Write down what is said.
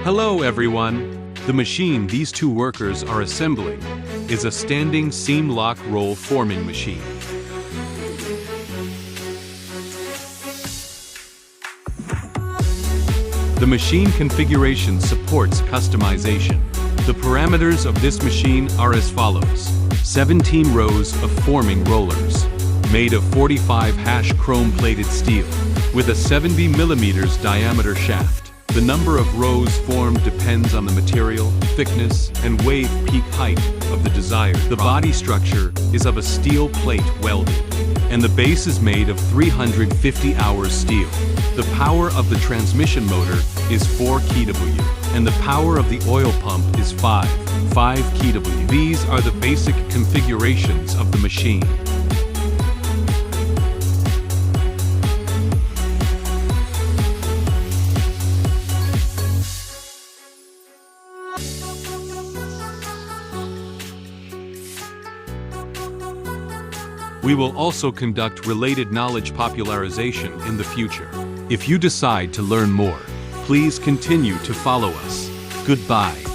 Hello everyone! The machine these two workers are assembling is a standing seam lock roll forming machine. The machine configuration supports customization. The parameters of this machine are as follows. 17 rows of forming rollers, made of 45 chrome-plated steel, with a 70 mm diameter shaft. The number of rows formed depends on the material, thickness, and wave peak height of the desired. The body structure is of a steel plate welded, and the base is made of 350 hours steel. The power of the transmission motor is 4 kW, and the power of the oil pump is 5 kW. These are the basic configurations of the machine. We will also conduct related knowledge popularization in the future. If you decide to learn more, please continue to follow us. Goodbye.